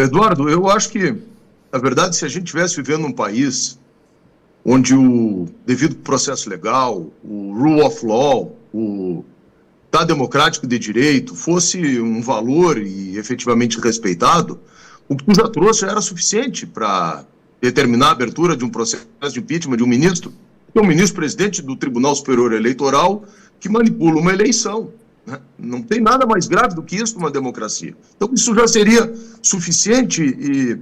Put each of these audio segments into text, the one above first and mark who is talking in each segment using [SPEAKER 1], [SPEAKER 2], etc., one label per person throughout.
[SPEAKER 1] Eduardo, eu acho que, na verdade, se a gente estivesse vivendo num país onde o devido processo legal, o rule of law, o Estado democrático de direito fosse um valor e efetivamente respeitado, o que tu já trouxe era suficiente para determinar a abertura de um processo de impeachment de um ministro, que é um ministro-presidente do Tribunal Superior Eleitoral que manipula uma eleição. Né? Não tem nada mais grave do que isso numa democracia. Então, isso já seria suficiente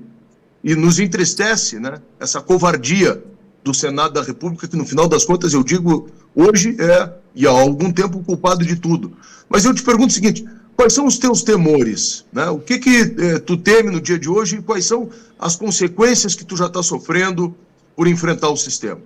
[SPEAKER 1] e nos entristece, né? Essa covardia do Senado da República, que no final das contas, eu digo, hoje e há algum tempo, o culpado de tudo. Mas eu te pergunto o seguinte, quais são os teus temores? Né? O que tu teme no dia de hoje e quais são as consequências que tu já está sofrendo por enfrentar o sistema?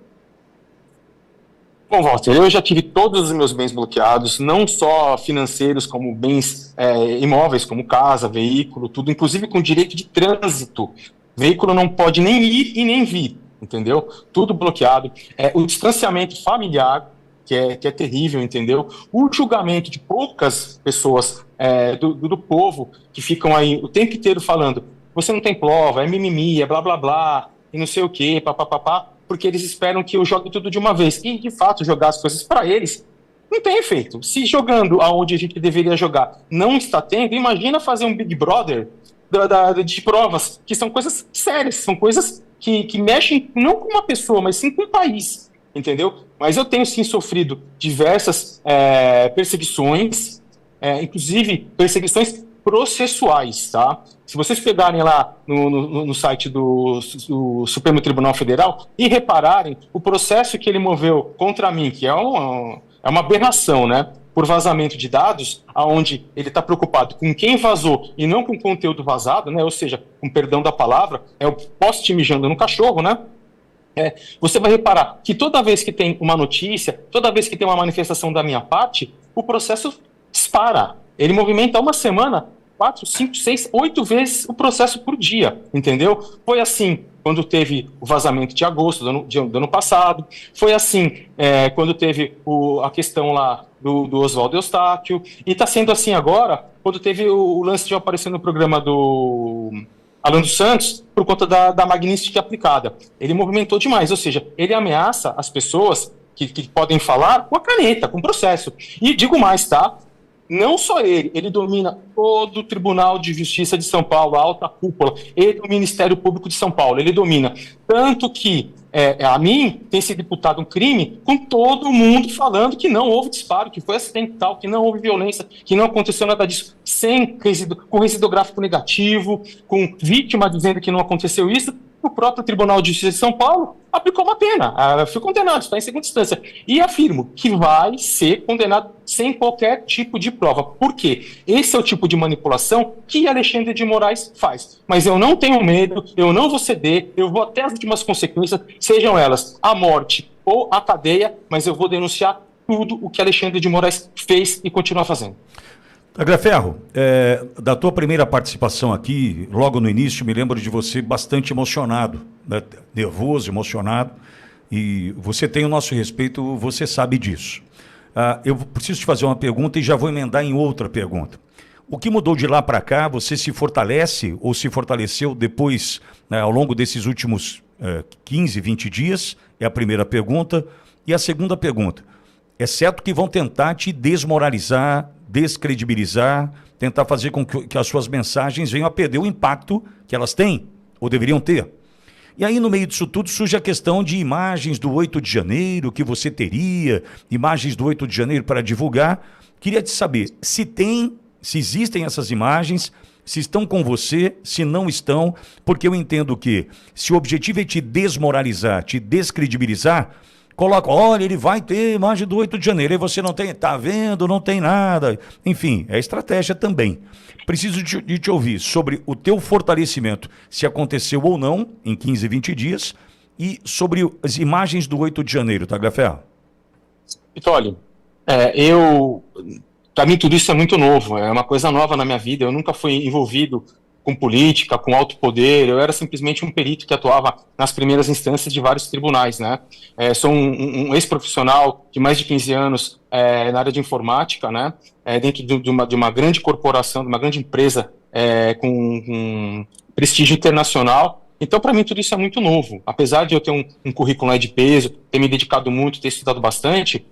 [SPEAKER 2] Bom, Walter, eu já tive todos os meus bens bloqueados, não só financeiros, como bens imóveis, como casa, veículo, tudo, inclusive com direito de trânsito. Veículo não pode nem ir e nem vir, entendeu? Tudo bloqueado. O distanciamento familiar, que é terrível, entendeu? O julgamento de poucas pessoas do povo que ficam aí o tempo inteiro falando você não tem prova, é mimimi, é blá blá blá, e não sei o quê, papapá, porque eles esperam que eu jogue tudo de uma vez. E, de fato, jogar as coisas para eles não tem efeito. Se jogando aonde a gente deveria jogar não está tendo, imagina fazer um Big Brother de provas, que são coisas sérias, são coisas que mexem não com uma pessoa, mas sim com o país, entendeu? Mas eu tenho, sim, sofrido diversas perseguições, inclusive perseguições processuais, tá? Se vocês pegarem lá no site do Supremo Tribunal Federal e repararem o processo que ele moveu contra mim, que é uma aberração, né? Por vazamento de dados, aonde ele está preocupado com quem vazou e não com o conteúdo vazado, né? Ou seja, com perdão da palavra, é o poste mijando no cachorro, né? Você vai reparar que toda vez que tem uma notícia, toda vez que tem uma manifestação da minha parte, o processo dispara. Ele movimenta uma semana 4, 5, 6, 8 vezes o processo por dia, entendeu? Foi assim quando teve o vazamento de agosto do ano passado, foi assim quando teve a questão lá do Oswaldo Eustáquio, e está sendo assim agora quando teve o lance de aparecer no programa do Alan dos Santos por conta da magnífica aplicada. Ele movimentou demais, ou seja, ele ameaça as pessoas que podem falar com a caneta, com o processo. E digo mais, tá? Não só ele domina todo o Tribunal de Justiça de São Paulo, a alta cúpula, e o Ministério Público de São Paulo, ele domina. Tanto que a mim tem sido imputado um crime com todo mundo falando que não houve disparo, que foi acidental, que não houve violência, que não aconteceu nada disso, com residográfico negativo, com vítima dizendo que não aconteceu isso. O próprio Tribunal de Justiça de São Paulo aplicou uma pena, foi condenado, está em segunda instância. E afirmo que vai ser condenado sem qualquer tipo de prova. Por quê? Esse é o tipo de manipulação que Alexandre de Moraes faz. Mas eu não tenho medo, eu não vou ceder, eu vou até as últimas consequências, sejam elas a morte ou a cadeia, mas eu vou denunciar tudo o que Alexandre de Moraes fez e continua fazendo.
[SPEAKER 3] Tagliaferro, da tua primeira participação aqui, logo no início, me lembro de você bastante emocionado, né? Nervoso, emocionado, e você tem o nosso respeito, você sabe disso. Eu preciso te fazer uma pergunta e já vou emendar em outra pergunta. O que mudou de lá para cá? Você se fortalece ou se fortaleceu depois, né, ao longo desses últimos 15, 20 dias? É a primeira pergunta. E a segunda pergunta, é certo que vão tentar te desmoralizar, descredibilizar, tentar fazer com que as suas mensagens venham a perder o impacto que elas têm, ou deveriam ter. E aí, no meio disso tudo, surge a questão de imagens do 8 de janeiro, que você teria, imagens do 8 de janeiro para divulgar. Queria te saber se existem essas imagens, se estão com você, se não estão, porque eu entendo que se o objetivo é te desmoralizar, te descredibilizar, coloca, olha, ele vai ter imagem do 8 de janeiro, aí você não tem, tá vendo, não tem nada. Enfim, é estratégia também. Preciso de te ouvir sobre o teu fortalecimento, se aconteceu ou não, em 15, 20 dias, e sobre as imagens do 8 de janeiro, Tagliaferro.
[SPEAKER 2] Vitório, para mim tudo isso é muito novo, é uma coisa nova na minha vida, eu nunca fui envolvido com política, com alto poder, eu era simplesmente um perito que atuava nas primeiras instâncias de vários tribunais, né? Sou um ex-profissional de mais de 15 anos na área de informática, né? Dentro de uma grande corporação, de uma grande empresa com prestígio internacional. Então, para mim, tudo isso é muito novo. Apesar de eu ter um currículo de peso, ter me dedicado muito, ter estudado bastante,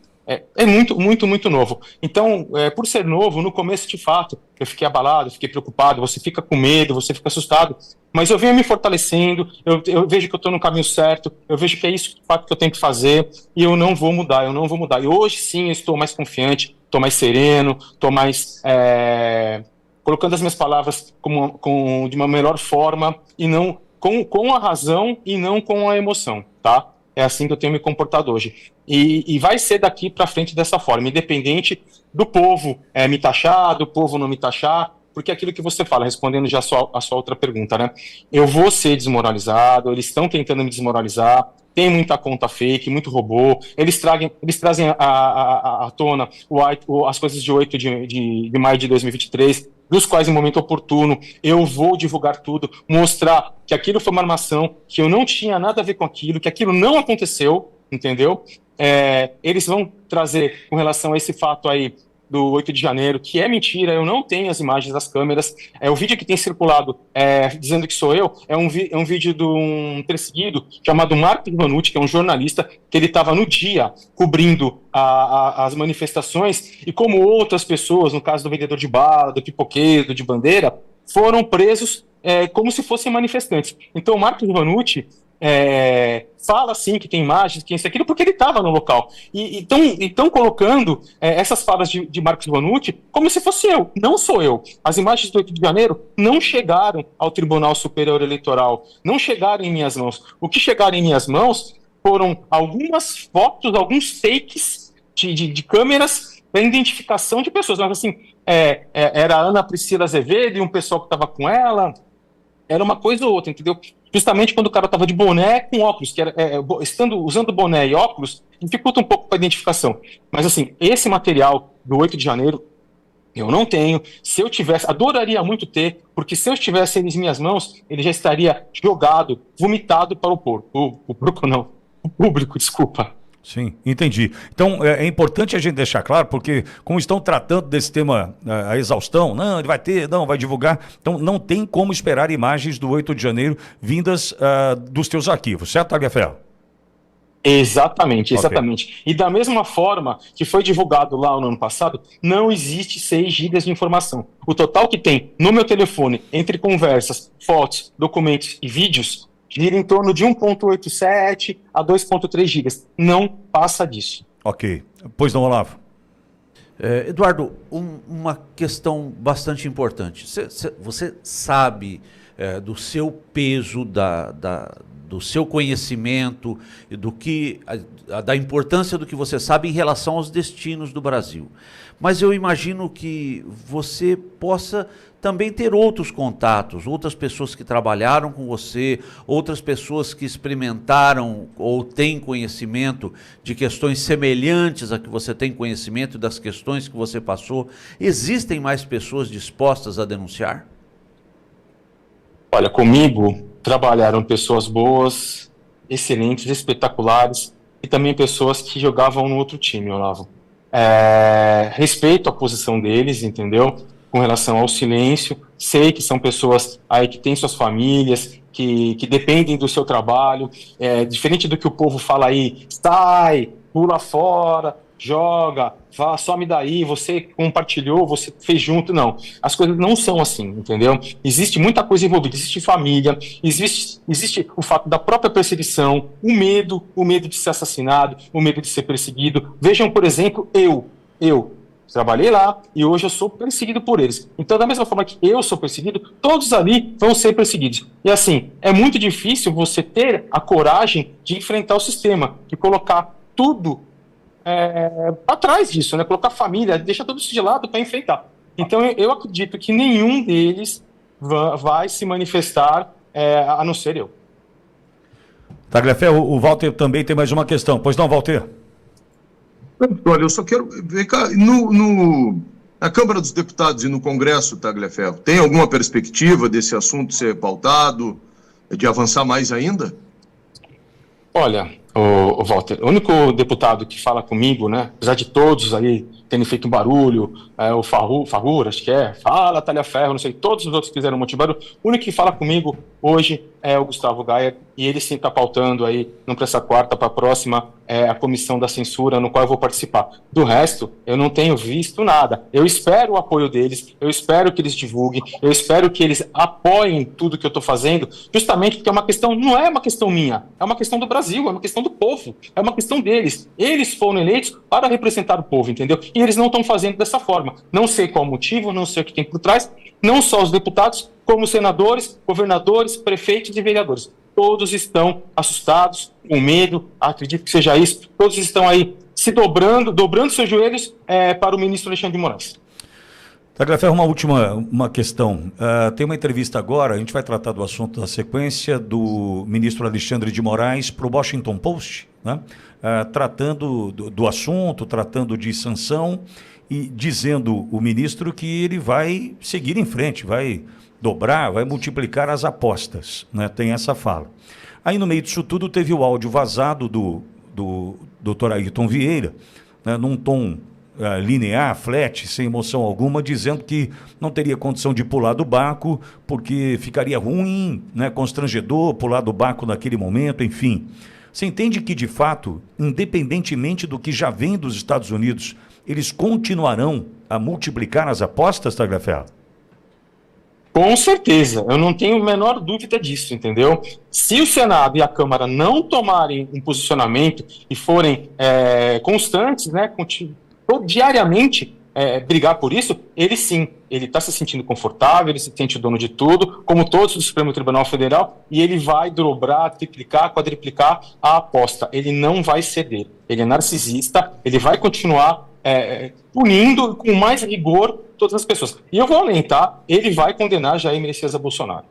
[SPEAKER 2] é muito, muito, muito novo. Então, por ser novo, no começo, de fato, eu fiquei abalado, fiquei preocupado, você fica com medo, você fica assustado, mas eu venho me fortalecendo, eu vejo que eu estou no caminho certo, eu vejo que é isso, de fato, que eu tenho que fazer, e eu não vou mudar. E hoje, sim, eu estou mais confiante, estou mais sereno, estou mais... colocando as minhas palavras de uma melhor forma, e não com a razão e não com a emoção, tá? É assim que eu tenho me comportado hoje. E vai ser daqui para frente dessa forma, independente do povo me taxar, do povo não me taxar, porque é aquilo que você fala, respondendo já a sua outra pergunta, né? Eu vou ser desmoralizado, eles estão tentando me desmoralizar, tem muita conta fake, muito robô, eles trazem à tona as coisas de 8 de maio de 2023, dos quais, em momento oportuno, eu vou divulgar tudo, mostrar que aquilo foi uma armação, que eu não tinha nada a ver com aquilo, que aquilo não aconteceu, entendeu? Eles vão trazer, com relação a esse fato aí do 8 de janeiro, que é mentira, eu não tenho as imagens das câmeras, o vídeo que tem circulado dizendo que sou eu, é um vídeo de um perseguido chamado Marco Ivanucci, que é um jornalista, que ele estava no dia cobrindo as manifestações, e como outras pessoas, no caso do vendedor de bala, do pipoqueiro, de bandeira, foram presos como se fossem manifestantes. Então o Marco Ivanucci fala assim que tem imagens, que isso aquilo, porque ele estava no local. E estão colocando essas falas de Marcos Ivanucci como se fosse eu. Não sou eu. As imagens do 8 de janeiro não chegaram ao Tribunal Superior Eleitoral, não chegaram em minhas mãos. O que chegaram em minhas mãos foram algumas fotos, alguns fakes de câmeras para identificação de pessoas. Mas assim, era a Ana Priscila Azevedo e um pessoal que estava com ela. Era uma coisa ou outra, entendeu? Justamente quando o cara estava de boné com óculos, que era, usando boné e óculos, dificulta um pouco a identificação. Mas assim, esse material do 8 de janeiro, eu não tenho. Se eu tivesse, adoraria muito ter, porque se eu tivesse ele em minhas mãos, ele já estaria jogado, vomitado para o público, desculpa.
[SPEAKER 3] Sim, entendi. Então, é importante a gente deixar claro, porque como estão tratando desse tema a exaustão, não, ele vai ter, não, vai divulgar, então não tem como esperar imagens do 8 de janeiro vindas dos teus arquivos, certo, Tagliaferro?
[SPEAKER 2] Exatamente.
[SPEAKER 3] Okay.
[SPEAKER 2] E da mesma forma que foi divulgado lá no ano passado, não existe 6 gigas de informação. O total que tem no meu telefone, entre conversas, fotos, documentos e vídeos, gira em torno de 1.87 a 2.3 gigas. Não passa disso.
[SPEAKER 3] Ok. Pois não, Olavo?
[SPEAKER 4] Eduardo, uma questão bastante importante. Você sabe do seu peso, do seu conhecimento, da importância do que você sabe em relação aos destinos do Brasil. Mas eu imagino que você possa também ter outros contatos, outras pessoas que trabalharam com você, outras pessoas que experimentaram ou têm conhecimento de questões semelhantes a que você tem conhecimento das questões que você passou. Existem mais pessoas dispostas a denunciar?
[SPEAKER 2] Olha, comigo trabalharam pessoas boas, excelentes, espetaculares, e também pessoas que jogavam no outro time, Olavo. Respeito a posição deles, entendeu? Com relação ao silêncio, sei que são pessoas aí que têm suas famílias, que dependem do seu trabalho, diferente do que o povo fala aí, sai, pula fora, joga, some daí, você compartilhou, você fez junto, não. As coisas não são assim, entendeu? Existe muita coisa envolvida, existe família, existe o fato da própria perseguição, o medo de ser assassinado, o medo de ser perseguido. Vejam, por exemplo, eu trabalhei lá e hoje eu sou perseguido por eles. Então, da mesma forma que eu sou perseguido, todos ali vão ser perseguidos. E assim, é muito difícil você ter a coragem de enfrentar o sistema, de colocar tudo para trás disso, né? Colocar a família, deixar tudo isso de lado para enfrentar. Então, eu acredito que nenhum deles vai se manifestar, a não ser eu.
[SPEAKER 3] Tagliaferro, o Walter também tem mais uma questão. Pois não, Walter?
[SPEAKER 1] Olha, eu só quero ver cá, na Câmara dos Deputados e no Congresso, Tagliaferro, tem alguma perspectiva desse assunto ser pautado, de avançar mais ainda?
[SPEAKER 2] Olha, o Walter, o único deputado que fala comigo, né, apesar de todos aí terem feito um barulho, o Farrur, acho que fala Talhaferro, não sei, todos os outros fizeram um monte de barulho, o único que fala comigo hoje é o Gustavo Gayer, e ele sim está pautando aí, não para essa quarta, para a próxima, a comissão da censura, no qual eu vou participar. Do resto, eu não tenho visto nada. Eu espero o apoio deles, eu espero que eles divulguem, eu espero que eles apoiem tudo que eu estou fazendo, justamente porque é uma questão, não é uma questão minha, é uma questão do Brasil, é uma questão do povo, é uma questão deles. Eles foram eleitos para representar o povo, entendeu? E eles não estão fazendo dessa forma. Não sei qual o motivo, não sei o que tem por trás, não só os deputados, como os senadores, governadores, prefeitos e vereadores. Todos estão assustados, com medo, acredito que seja isso, todos estão aí se dobrando seus joelhos para o ministro Alexandre de Moraes.
[SPEAKER 3] Tagliaferro, uma última questão. Tem uma entrevista agora, a gente vai tratar do assunto da sequência do ministro Alexandre de Moraes para o Washington Post, né? Tratando do assunto, tratando de sanção e dizendo o ministro que ele vai seguir em frente, vai dobrar, vai multiplicar as apostas, né? Tem essa fala. Aí no meio disso tudo teve o áudio vazado do Dr. Ayrton Vieira, né, num tom linear, flat, sem emoção alguma, dizendo que não teria condição de pular do barco porque ficaria ruim, né, constrangedor pular do barco naquele momento, enfim. Você entende que, de fato, independentemente do que já vem dos Estados Unidos, eles continuarão a multiplicar as apostas, Tagliaferro?
[SPEAKER 2] Com certeza, eu não tenho a menor dúvida disso, entendeu? Se o Senado e a Câmara não tomarem um posicionamento e forem constantes, né, diariamente brigar por isso, ele sim, ele está se sentindo confortável, ele se sente o dono de tudo, como todos do Supremo Tribunal Federal, e ele vai dobrar, triplicar, quadriplicar a aposta. Ele não vai ceder, ele é narcisista, ele vai continuar punindo com mais rigor todas as pessoas. E eu vou aumentar, ele vai condenar Jair Messias Bolsonaro.